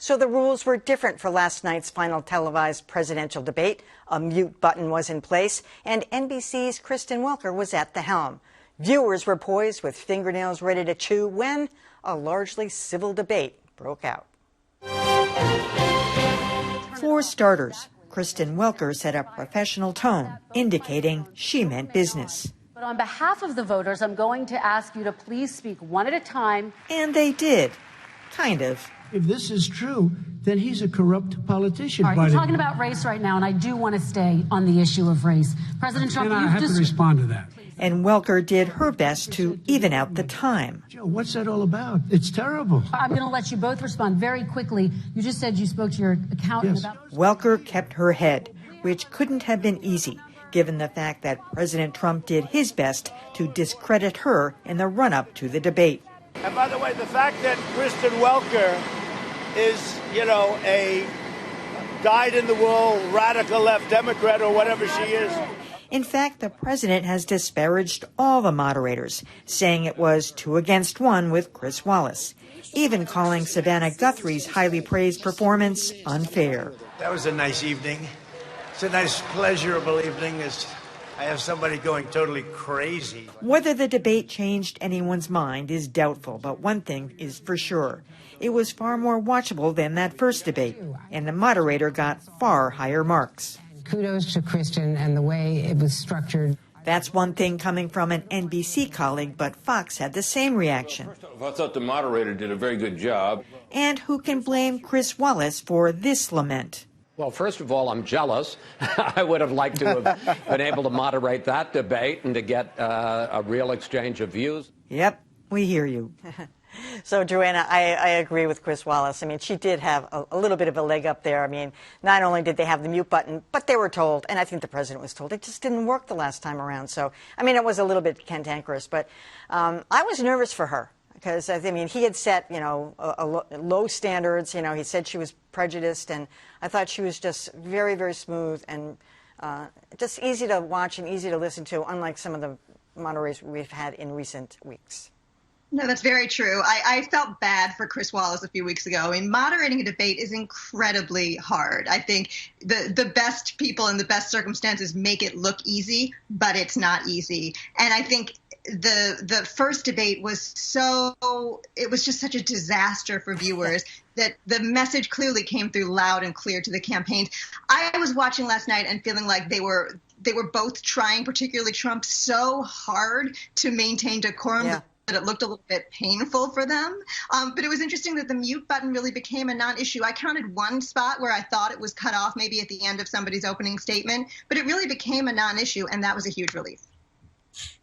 So the rules were different for last night's final televised presidential debate. A mute button was in place, and NBC's Kristen Welker was at the helm. Viewers were poised with fingernails ready to chew when a largely civil debate broke out. For starters, Kristen Welker set a professional tone, indicating she meant business. But on behalf of the voters, I'm going to ask you to please speak one at a time. And they did. Kind of. If this is true, then he's a corrupt politician. All right, you're talking about race right now, and I do want to stay on the issue of race. President Trump, I have to respond to that. And Welker did her best to even out the time. Joe, what's that all about? It's terrible. I'm going to let you both respond very quickly. You just said you spoke to your accountant about... Welker kept her head, which couldn't have been easy, given the fact that President Trump did his best to discredit her in the run-up to the debate. And by the way, the fact that Kristen Welker is, a dyed-in-the-wool radical left Democrat or whatever she is. In fact, the president has disparaged all the moderators, saying it was 2 against 1 with Chris Wallace, even calling Savannah Guthrie's highly praised performance unfair. That was a nice evening. It's a nice, pleasurable evening. I have somebody going totally crazy. Whether the debate changed anyone's mind is doubtful, but one thing is for sure. It was far more watchable than that first debate, and the moderator got far higher marks. Kudos to Kristen and the way it was structured. That's one thing coming from an NBC colleague, but Fox had the same reaction. I thought the moderator did a very good job. And who can blame Chris Wallace for this lament? Well, first of all, I'm jealous. I would have liked to have been able to moderate that debate and to get a real exchange of views. Yep, we hear you. So, Joanna, I agree with Chris Wallace. I mean, she did have a little bit of a leg up there. I mean, not only did they have the mute button, but they were told, and I think the president was told, it just didn't work the last time around. So, I mean, it was a little bit cantankerous, but I was nervous for her. Because, I mean, he had set, low standards. He said she was prejudiced, and I thought she was just very, very smooth and just easy to watch and easy to listen to, unlike some of the moderators we've had in recent weeks. No, that's very true. I felt bad for Chris Wallace a few weeks ago. I mean, moderating a debate is incredibly hard. I think the best people in the best circumstances make it look easy, but it's not easy. And I think the first debate was it was just such a disaster for viewers that the message clearly came through loud and clear to the campaigns. I was watching last night and feeling like they were both trying, particularly Trump, so hard to maintain decorum. Yeah. That it looked a little bit painful for them. But it was interesting that the mute button really became a non-issue. I counted one spot where I thought it was cut off maybe at the end of somebody's opening statement, but it really became a non-issue, and that was a huge relief.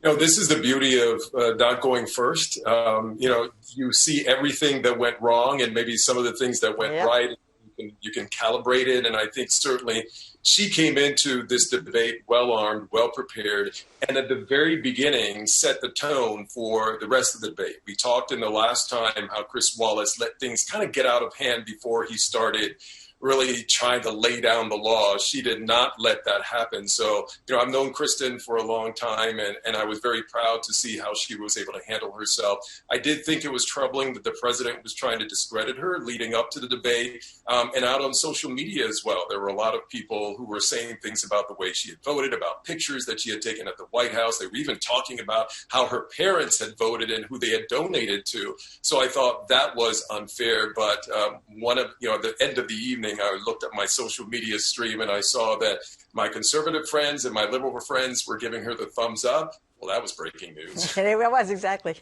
This is the beauty of not going first. You see everything that went wrong and maybe some of the things that went right. You can calibrate it, and I think certainly she came into this debate well-armed, well-prepared, and at the very beginning set the tone for the rest of the debate. We talked in the last time how Chris Wallace let things kind of get out of hand before he started really trying to lay down the law. She did not let that happen. So, I've known Kristen for a long time, and I was very proud to see how she was able to handle herself. I did think it was troubling that the president was trying to discredit her leading up to the debate, and out on social media as well. There were a lot of people who were saying things about the way she had voted, about pictures that she had taken at the White House. They were even talking about how her parents had voted and who they had donated to. So I thought that was unfair. But at the end of the evening, I looked at my social media stream and I saw that my conservative friends and my liberal friends were giving her the thumbs up. Well, that was breaking news. It was, exactly.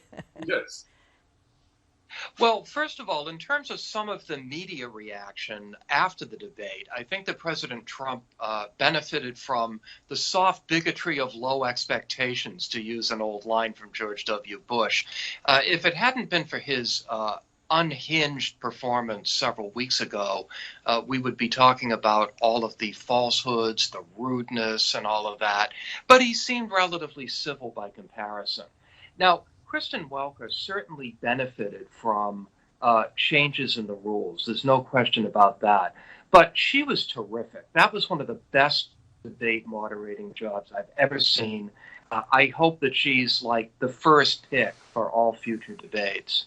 Yes. Well, first of all, in terms of some of the media reaction after the debate, I think that President Trump benefited from the soft bigotry of low expectations, to use an old line from George W. Bush. If it hadn't been for his unhinged performance several weeks ago, we would be talking about all of the falsehoods, the rudeness, and all of that. But he seemed relatively civil by comparison. Now, Kristen Welker certainly benefited from changes in the rules. There's no question about that. But she was terrific. That was one of the best debate moderating jobs I've ever seen. I hope that she's like the first pick for all future debates.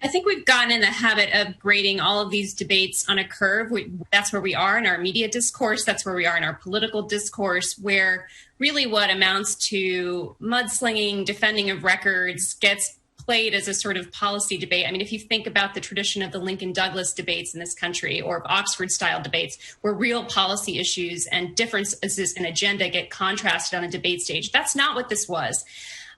I think we've gotten in the habit of grading all of these debates on a curve. That's where we are in our media discourse. That's where we are in our political discourse, where really what amounts to mudslinging, defending of records gets played as a sort of policy debate. I mean, if you think about the tradition of the Lincoln-Douglas debates in this country, or of Oxford-style debates, where real policy issues and differences in agenda get contrasted on a debate stage, that's not what this was.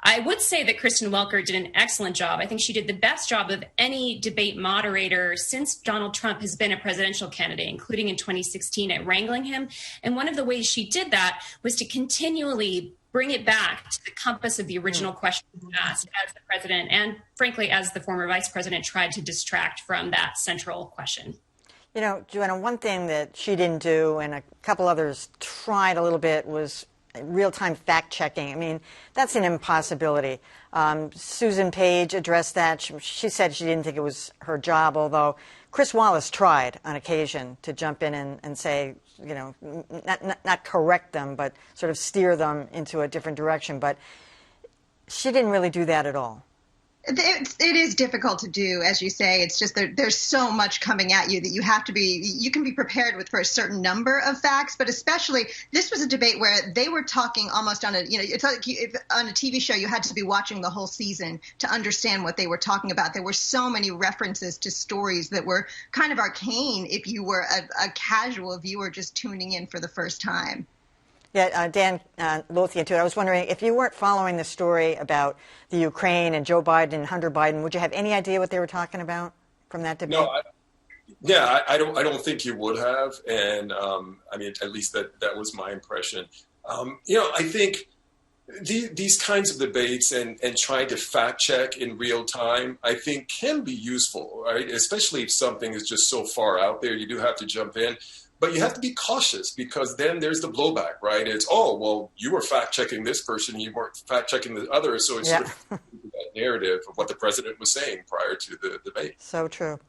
I would say that Kristen Welker did an excellent job. I think she did the best job of any debate moderator since Donald Trump has been a presidential candidate, including in 2016, at wrangling him. And one of the ways she did that was to continually bring it back to the compass of the original questions asked, as the president and, frankly, as the former vice president tried to distract from that central question. You know, Joanna, one thing that she didn't do, and a couple others tried a little bit, was real-time fact-checking. I mean, that's an impossibility. Susan Page addressed that. She said she didn't think it was her job, although Chris Wallace tried on occasion to jump in and say, you know, not correct them, but sort of steer them into a different direction. But she didn't really do that at all. It is difficult to do, as you say. It's just there's so much coming at you that you can be prepared with for a certain number of facts, but especially this was a debate where they were talking almost on it's like on a TV show, you had to be watching the whole season to understand what they were talking about. There were so many references to stories that were kind of arcane if you were a casual viewer just tuning in for the first time. Yeah, Dan, Lothian, too. I was wondering, if you weren't following the story about the Ukraine and Joe Biden and Hunter Biden, would you have any idea what they were talking about from that debate? No, I don't think you would have. And I mean, at least that was my impression. You know, I think these kinds of debates and trying to fact check in real time, I think can be useful, right? Especially if something is just so far out there, you do have to jump in. But you have to be cautious, because then there's the blowback, right? It's, oh, well, you were fact-checking this person, you weren't fact-checking the other. So it's sort of that narrative of what the president was saying prior to the debate. So true.